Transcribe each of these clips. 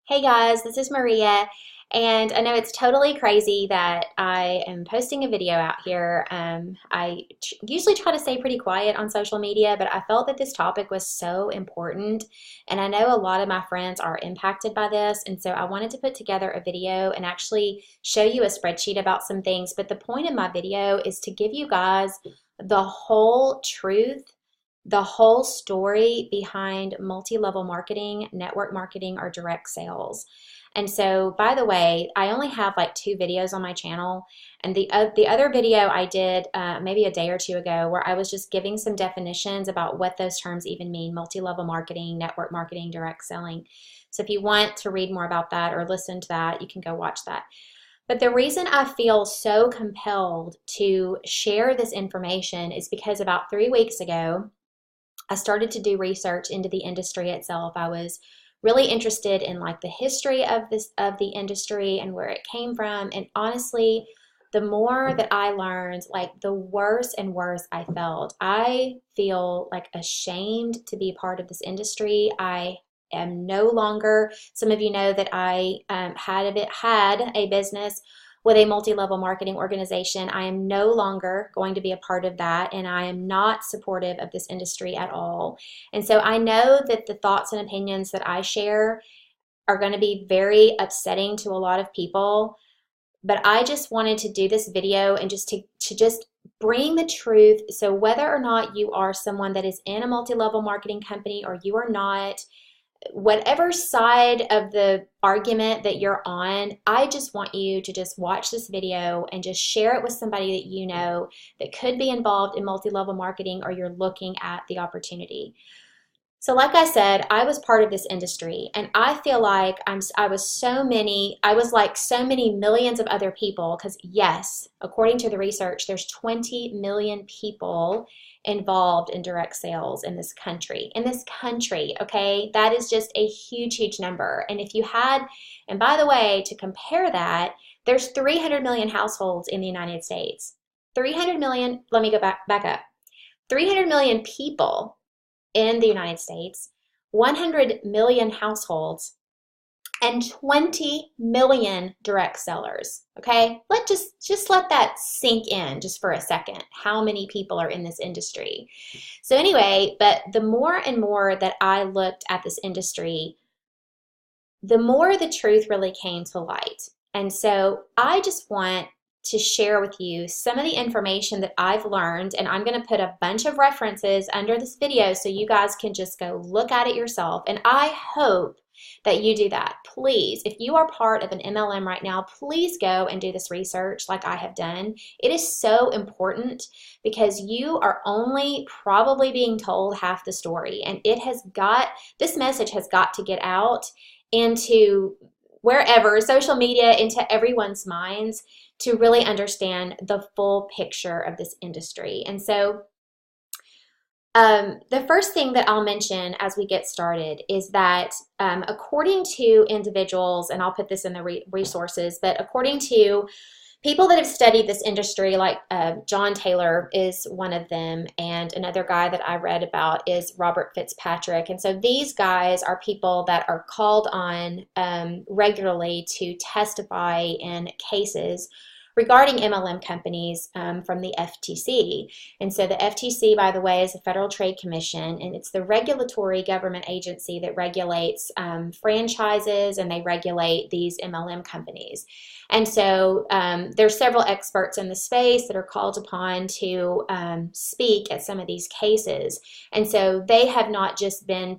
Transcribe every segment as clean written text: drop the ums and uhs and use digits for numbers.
Hey guys, this is Maria, and I know it's totally crazy that I am posting a video out here. I usually try to stay pretty quiet on social media, but I felt that this topic was so important, and I know a lot of my friends are impacted by this, and so I wanted to put together a video and actually show you a spreadsheet about some things. But the point of my video is to give you guys the whole truth, the whole story behind multi-level marketing, network marketing, or direct sales. And so, by the way, I only have like two videos on my channel, and the other video I did maybe a day or two ago, where I was just giving some definitions about what those terms even mean: multi-level marketing, network marketing, direct selling. So if you want to read more about that or listen to that, you can go watch that. But the reason I feel so compelled to share this information is because about 3 weeks ago, I started to do research into the industry itself. I was really interested in like the history of the industry and where it came from. And honestly, the more that I learned, like the worse and worse I felt. I feel like ashamed to be part of this industry. I am no longer, some of you know that I had a business with a multi-level marketing organization. I am no longer going to be a part of that, and I am not supportive of this industry at all. And so I know that the thoughts and opinions that I share are going to be very upsetting to a lot of people, but I just wanted to do this video and just to just bring the truth. So whether or not you are someone that is in a multi-level marketing company or you are not, whatever side of the argument that you're on, I just want you to just watch this video and just share it with somebody that you know that could be involved in multi-level marketing, or you're looking at the opportunity. So like I said, I was part of this industry, and I feel like I was like so many millions of other people, because yes, according to the research, there's 20 million people involved in direct sales in this country. In this country, okay? That is just a huge, huge number. And if you had, and by the way, to compare that, there's 300 million households in the United States. 300 million, let me go back up. 300 million people in the United States, 100 million households, and 20 million direct sellers. Okay, just let that sink in just for a second, how many people are in this industry. So anyway, but the more and more that I looked at this industry, the more the truth really came to light. And so I just want to share with you some of the information that I've learned, and I'm going to put a bunch of references under this video so you guys can just go look at it yourself. And I hope that you do that. Please, if you are part of an MLM right now, please go and do this research like I have done. It is so important, because you are only probably being told half the story, and this message has got to get out into wherever, social media, into everyone's minds, to really understand the full picture of this industry. And so the first thing that I'll mention as we get started is that according to individuals, and I'll put this in the resources, but according to people that have studied this industry, like John Taylor is one of them, and another guy that I read about is Robert Fitzpatrick. And so these guys are people that are called on regularly to testify in cases regarding MLM companies from the FTC. And so the FTC, by the way, is the Federal Trade Commission, and it's the regulatory government agency that regulates franchises, and they regulate these MLM companies. And so there's several experts in the space that are called upon to speak at some of these cases. And so they have not just been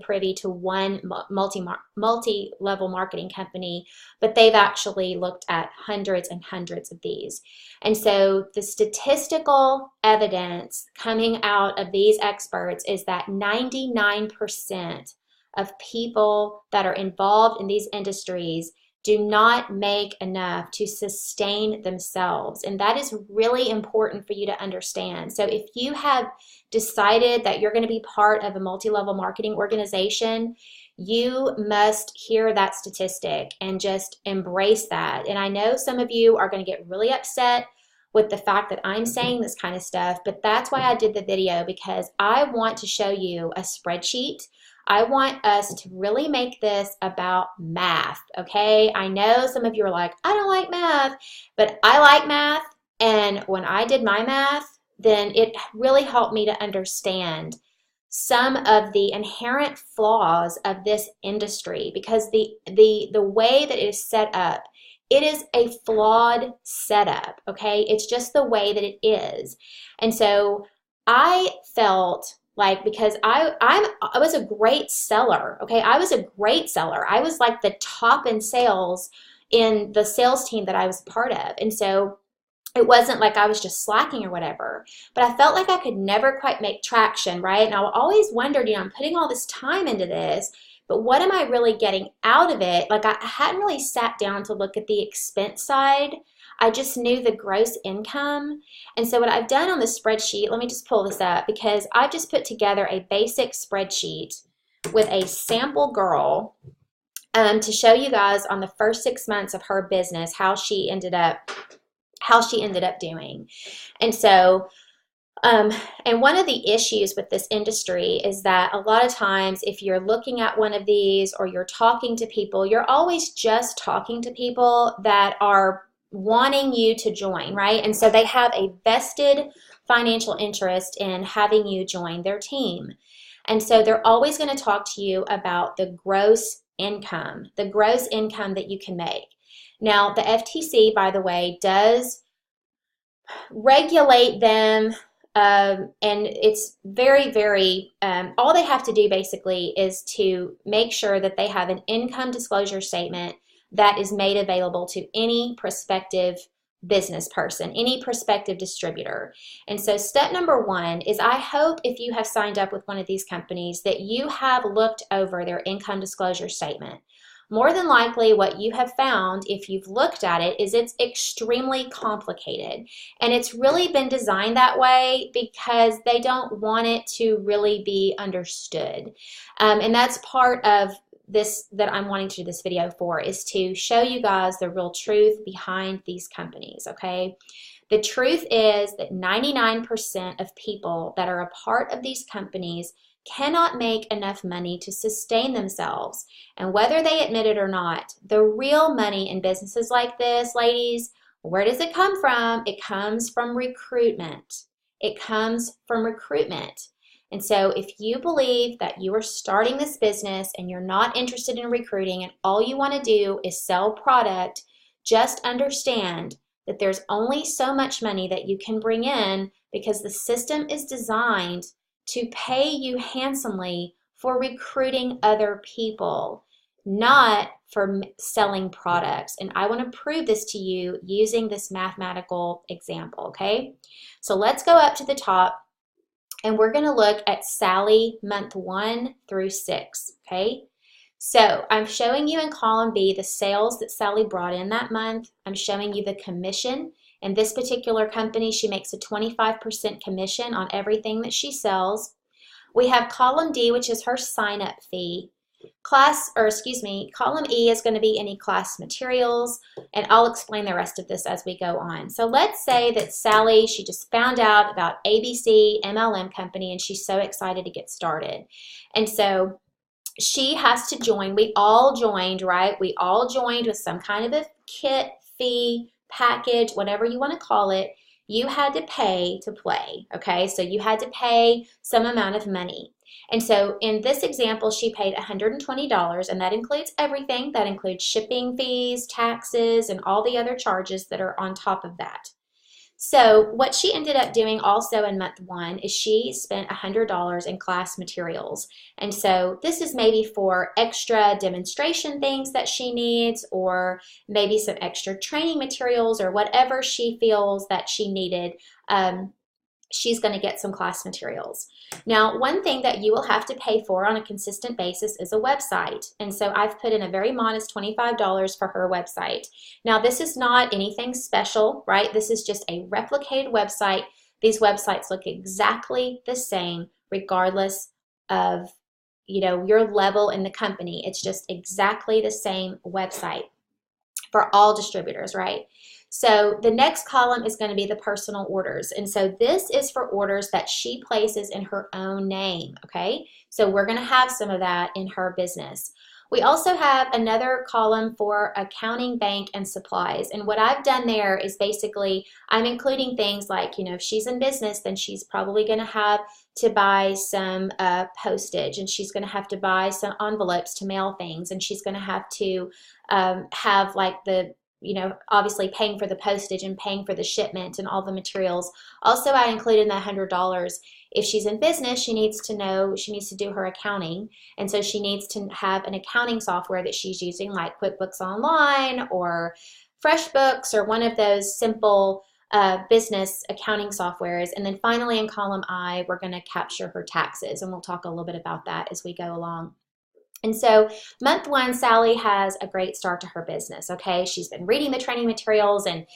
privy to one multi-level marketing company, but they've actually looked at hundreds and hundreds of these. And so the statistical evidence coming out of these experts is that 99% of people that are involved in these industries do not make enough to sustain themselves. And that is really important for you to understand. So if you have decided that you're going to be part of a multi-level marketing organization, you must hear that statistic and just embrace that. And I know some of you are going to get really upset with the fact that I'm saying this kind of stuff, but that's why I did the video, because I want to show you a spreadsheet. I want us to really make this about math, okay? I know some of you are like, I don't like math, but I like math. And when I did my math, then it really helped me to understand some of the inherent flaws of this industry, because the way that it is set up, it is a flawed setup, okay? It's just the way that it is. And so I felt like, because I was a great seller, okay? I was a great seller. I was like the top in sales in the sales team that I was part of. And so it wasn't like I was just slacking or whatever, but I felt like I could never quite make traction, right? And I always wondered, I'm putting all this time into this, but what am I really getting out of it? Like, I hadn't really sat down to look at the expense side. I just knew the gross income. And so what I've done on the spreadsheet, let me just pull this up, because I've just put together a basic spreadsheet with a sample girl to show you guys on the first 6 months of her business how she ended up doing. And so, and one of the issues with this industry is that a lot of times if you're looking at one of these or you're talking to people, you're always just talking to people that are wanting you to join, right? And so they have a vested financial interest in having you join their team. And so they're always going to talk to you about the gross income that you can make. Now, the FTC, by the way, does regulate them, and it's very, very, all they have to do basically is to make sure that they have an income disclosure statement that is made available to any prospective business person, any prospective distributor. And so step number one is, I hope if you have signed up with one of these companies that you have looked over their income disclosure statement. More than likely, what you have found, if you've looked at it, is it's extremely complicated. And it's really been designed that way because they don't want it to really be understood. And that's part of this that I'm wanting to do this video for, is to show you guys the real truth behind these companies, okay? The truth is that 99% of people that are a part of these companies cannot make enough money to sustain themselves. And whether they admit it or not, the real money in businesses like this, ladies, where does it come from? It comes from recruitment. It comes from recruitment. And so if you believe that you are starting this business and you're not interested in recruiting and all you want to do is sell product, just understand that there's only so much money that you can bring in, because the system is designed to pay you handsomely for recruiting other people, not for selling products. And I want to prove this to you using this mathematical example, okay? So let's go up to the top and we're going to look at Sally month 1 through 6, okay? So I'm showing you in column B the sales that Sally brought in that month. I'm showing you the commission. In this particular company, she makes a 25% commission on everything that she sells. We have column D, which is her sign-up fee. Column E is going to be any class materials, and I'll explain the rest of this as we go on. So let's say that Sally, she just found out about ABC MLM company, and she's so excited to get started. And so she has to join. We all joined, right? We all joined with some kind of a kit, fee, package, whatever you want to call it. You had to pay to play, okay? So you had to pay some amount of money. And so in this example, she paid $120, and that includes everything. That includes shipping fees, taxes, and all the other charges that are on top of that. So what she ended up doing also in month 1 is she spent $100 in class materials. And so this is maybe for extra demonstration things that she needs, or maybe some extra training materials, or whatever she feels that she needed. She's going to get some class materials. Now, one thing that you will have to pay for on a consistent basis is a website. And so I've put in a very modest $25 for her website. Now, this is not anything special, right? This is just a replicated website. These websites look exactly the same regardless of, your level in the company. It's just exactly the same website for all distributors, right? So the next column is going to be the personal orders. And so this is for orders that she places in her own name, okay? So we're going to have some of that in her business. We also have another column for accounting, bank, and supplies. And what I've done there is basically I'm including things like, if she's in business, then she's probably going to have to buy some postage, and she's going to have to buy some envelopes to mail things, and she's going to have to have like the obviously paying for the postage and paying for the shipment and all the materials. Also, I included in that $100, if she's in business, she needs to do her accounting. And so she needs to have an accounting software that she's using, like QuickBooks Online or FreshBooks or one of those simple business accounting softwares. And then finally in column I, we're going to capture her taxes. And we'll talk a little bit about that as we go along. And so month one, Sally has a great start to her business, okay? She's been reading the training materials, and,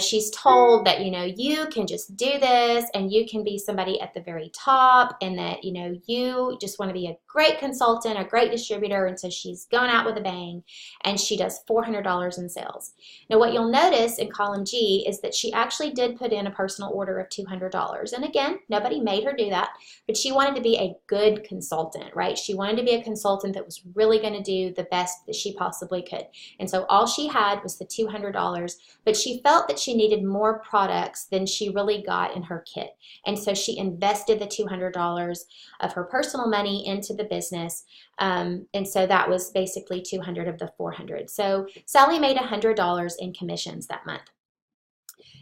she's told that, you can just do this and you can be somebody at the very top, and that, you just want to be a great consultant, a great distributor. And so she's going out with a bang, and she does $400 in sales. Now, what you'll notice in column G is that she actually did put in a personal order of $200. And again, nobody made her do that, but she wanted to be a good consultant, right? She wanted to be a consultant that was really going to do the best that she possibly could. And so all she had was the $200, but she felt that she needed more products than she really got in her kit. And so she invested the $200 of her personal money into the business. And so that was basically 200 of the 400. So Sally made $100 in commissions that month.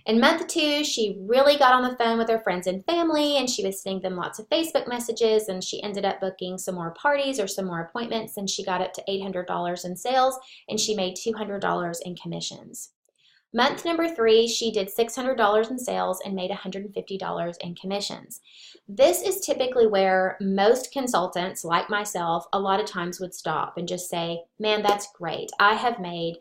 In month two, she really got on the phone with her friends and family, and she was sending them lots of Facebook messages, and she ended up booking some more parties or some more appointments, and she got up to $800 in sales, and she made $200 in commissions. Month number three, she did $600 in sales and made $150 in commissions. This is typically where most consultants, like myself, a lot of times would stop and just say, man, that's great. I have made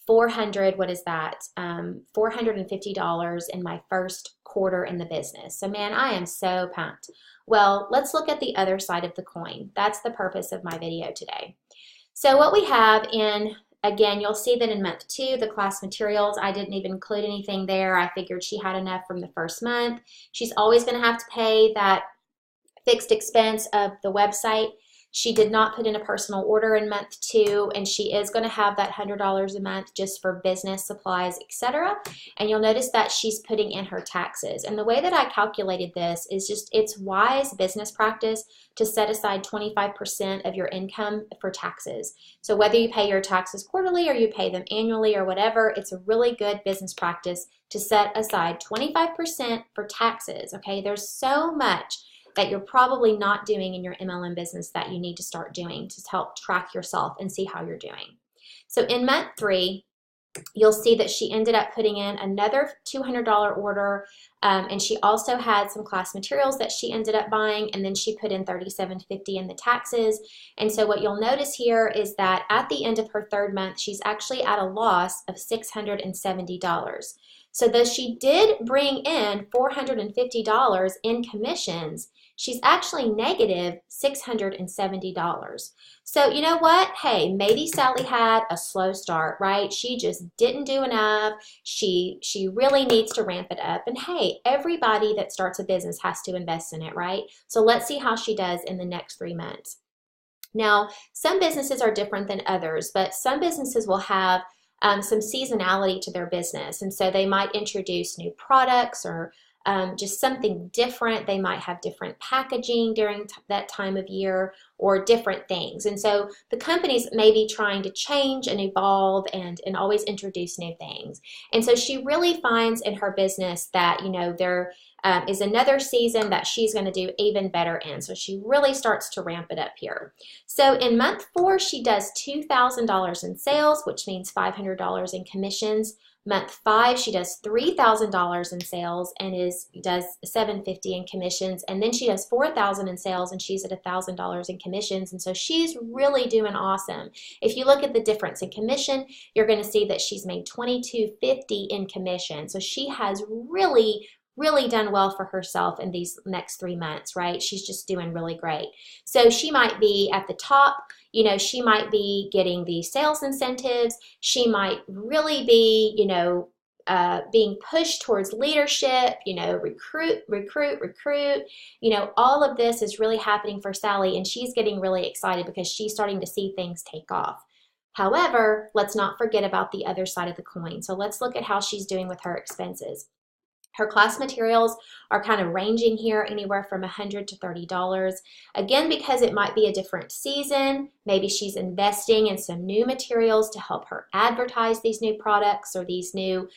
$450 in my first quarter in the business. So man, I am so pumped. Well, let's look at the other side of the coin. That's the purpose of my video today. So what we have again, you'll see that in month two, the class materials, I didn't even include anything there. I figured she had enough from the first month. She's always going to have to pay that fixed expense of the website. She did not put in a personal order in month two, and she is going to have that $100 a month just for business supplies, etc. And you'll notice that she's putting in her taxes. And the way that I calculated this is just, it's wise business practice to set aside 25% of your income for taxes. So whether you pay your taxes quarterly or you pay them annually or whatever, it's a really good business practice to set aside 25% for taxes, okay? There's so much that you're probably not doing in your MLM business that you need to start doing to help track yourself and see how you're doing. So in month three, you'll see that she ended up putting in another $200 order, and she also had some class materials that she ended up buying, and then she put in $37.50 in the taxes. And so what you'll notice here is that at the end of her third month, she's actually at a loss of $670. So though she did bring in $450 in commissions, she's actually negative $670. So you know what? Hey, maybe Sally had a slow start, right? She just didn't do enough. She really needs to ramp it up. And hey, everybody that starts a business has to invest in it, right? So let's see how she does in the next 3 months. Now, some businesses are different than others, but some businesses will have some seasonality to their business. And so they might introduce new products or just something different. They might have different packaging during that time of year or different things. And so the companies may be trying to change and evolve and always introduce new things. And so she really finds in her business that, there is another season that she's going to do even better in. So she really starts to ramp it up here. So in month four, she does $2,000 in sales, which means $500 in commissions. Month five, she does $3,000 in sales and does $750 in commissions, and then she does $4,000 in sales and she's at $1,000 in commissions, and so she's really doing awesome. If you look at the difference in commission, you're going to see that she's made $22.50 in commission. So she has really done well for herself in these next 3 months, right? She's just doing really great. So she might be at the top. She might be getting the sales incentives. She might really be, being pushed towards leadership, recruit, recruit, recruit. All of this is really happening for Sally, and she's getting really excited because she's starting to see things take off. However, let's not forget about the other side of the coin. So let's look at how she's doing with her expenses. Her class materials are kind of ranging here anywhere from $100 to $30. Again, because it might be a different season, maybe she's investing in some new materials to help her advertise these new products or these new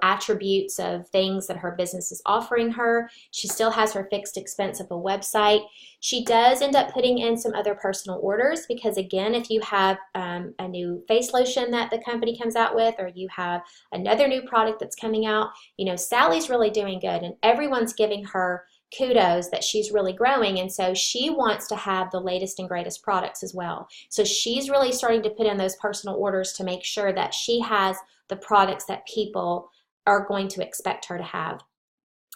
attributes of things that her business is offering her. She still has her fixed expense of a website. She does end up putting in some other personal orders because, again, if you have a new face lotion that the company comes out with, or you have another new product that's coming out, Sally's really doing good, and everyone's giving her kudos that she's really growing, and so she wants to have the latest and greatest products as well. So she's really starting to put in those personal orders to make sure that she has the products that people are going to expect her to have.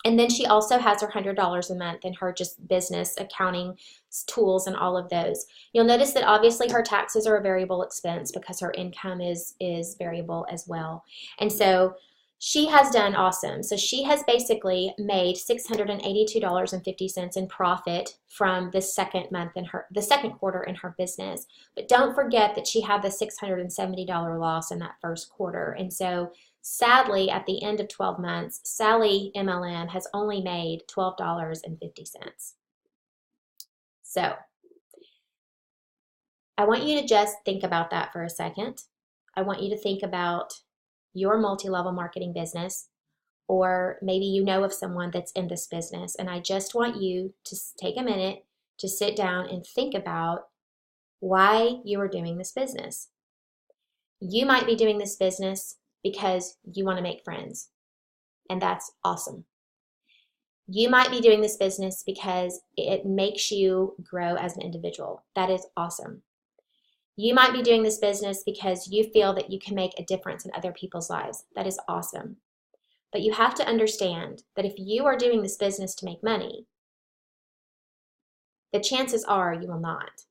And then she also has her $100 a month in her just business accounting tools and all of those. You'll notice that obviously her taxes are a variable expense because her income is variable as well. And so she has done awesome. So she has basically made $682.50 in profit from the second quarter in her business. But don't forget that she had the $670 loss in that first quarter. And so sadly, at the end of 12 months, Sally MLM has only made $12.50. So I want you to just think about that for a second. I want you to think about your multi-level marketing business, or maybe you know of someone that's in this business, and I just want you to take a minute to sit down and think about why you are doing this business. You might be doing this business because you want to make friends, and that's awesome. You might be doing this business because it makes you grow as an individual. That is awesome. You might be doing this business because you feel that you can make a difference in other people's lives. That is awesome. But you have to understand that if you are doing this business to make money, the chances are you will not.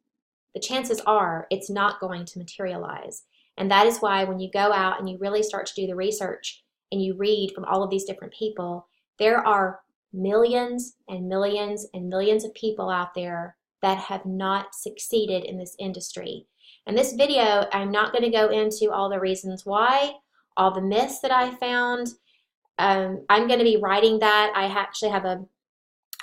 The chances are it's not going to materialize. And that is why when you go out and you really start to do the research and you read from all of these different people, there are millions and millions and millions of people out there that have not succeeded in this industry. In this video, I'm not going to go into all the reasons why, all the myths that I found. I'm going to be writing that. I actually have a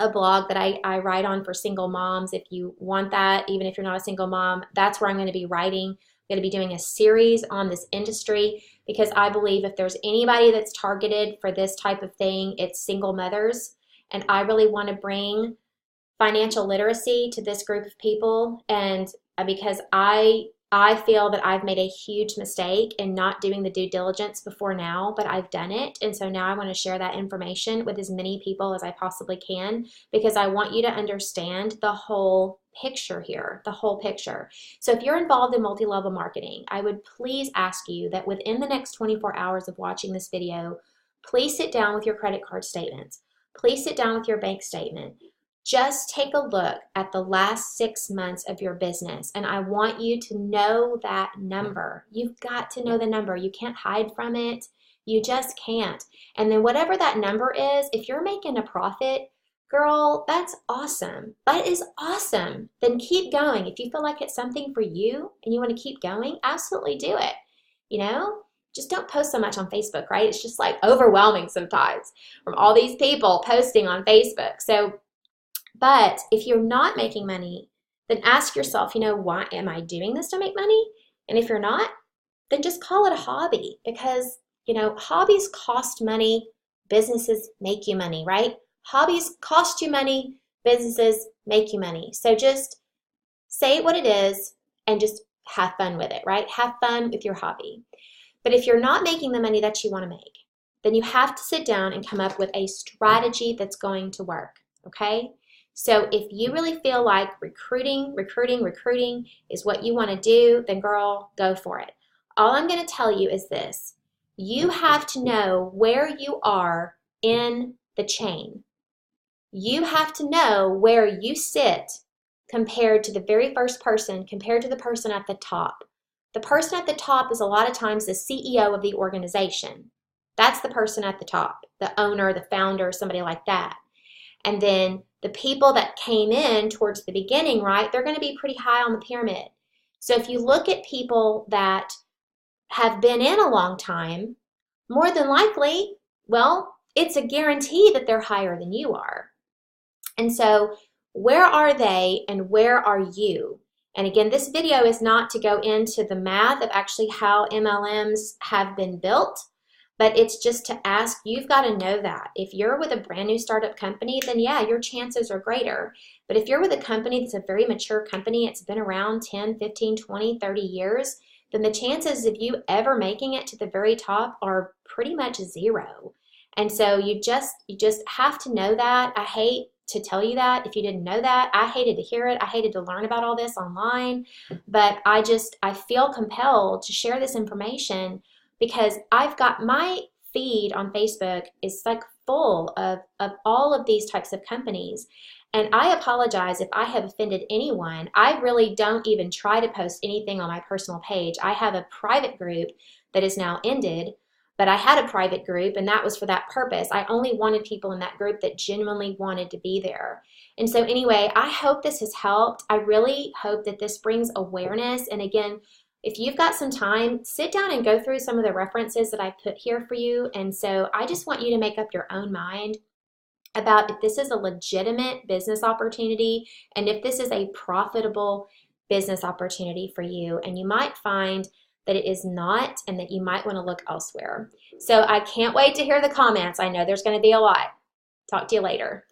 blog that I write on for single moms. If you want that, even if you're not a single mom, that's where I'm going to be writing. I'm going to be doing a series on this industry because I believe if there's anybody that's targeted for this type of thing, it's single mothers. And I really want to bring financial literacy to this group of people, and because I feel that I've made a huge mistake in not doing the due diligence before now, but I've done it. And so now I want to share that information with as many people as I possibly can, because I want you to understand the whole picture here, the whole picture. So if you're involved in multi-level marketing, I would please ask you that within the next 24 hours of watching this video, please sit down with your credit card statements. Please sit down with your bank statement. Just take a look at the last 6 months of your business, and I want you to know that number. You've got to know the number. You can't hide from it. You just can't. And then whatever that number is, if you're making a profit, girl, that's awesome. That is awesome. Then keep going. If you feel like it's something for you and you want to keep going, absolutely do it. Just don't post so much on Facebook, right? It's just like overwhelming sometimes from all these people posting on Facebook. But if you're not making money, then ask yourself, why am I doing this to make money? And if you're not, then just call it a hobby, because, hobbies cost money, businesses make you money, right? Hobbies cost you money, businesses make you money. So just say what it is and just have fun with it, right? Have fun with your hobby. But if you're not making the money that you want to make, then you have to sit down and come up with a strategy that's going to work, okay? So if you really feel like recruiting is what you want to do, then girl, go for it. All I'm going to tell you is this. You have to know where you are in the chain. You have to know where you sit compared to the very first person, compared to the person at the top. The person at the top is a lot of times the CEO of the organization. That's the person at the top, the owner, the founder, somebody like that. And then the people that came in towards the beginning, right, they're going to be pretty high on the pyramid. So if you look at people that have been in a long time, more than likely, well, it's a guarantee that they're higher than you are. And so where are they and where are you? And again, this video is not to go into the math of actually how MLMs have been built, but it's just to ask, you've got to know that. If you're with a brand new startup company, then yeah, your chances are greater. But if you're with a company that's a very mature company, it's been around 10, 15, 20, 30 years, then the chances of you ever making it to the very top are pretty much zero. And so you just have to know that. I hate to tell you that if you didn't know that. I hated to hear it. I hated to learn about all this online, but I feel compelled to share this information because I've got my feed on Facebook is like full of all of these types of companies. And I apologize if I have offended anyone. I really don't even try to post anything on my personal page. I have a private group that is now ended, but I had a private group and that was for that purpose. I only wanted people in that group that genuinely wanted to be there. And so anyway, I hope this has helped. I really hope that this brings awareness. And again, if you've got some time, sit down and go through some of the references that I put here for you. And so I just want you to make up your own mind about if this is a legitimate business opportunity and if this is a profitable business opportunity for you. And you might find that it is not and that you might want to look elsewhere. So I can't wait to hear the comments. I know there's going to be a lot. Talk to you later.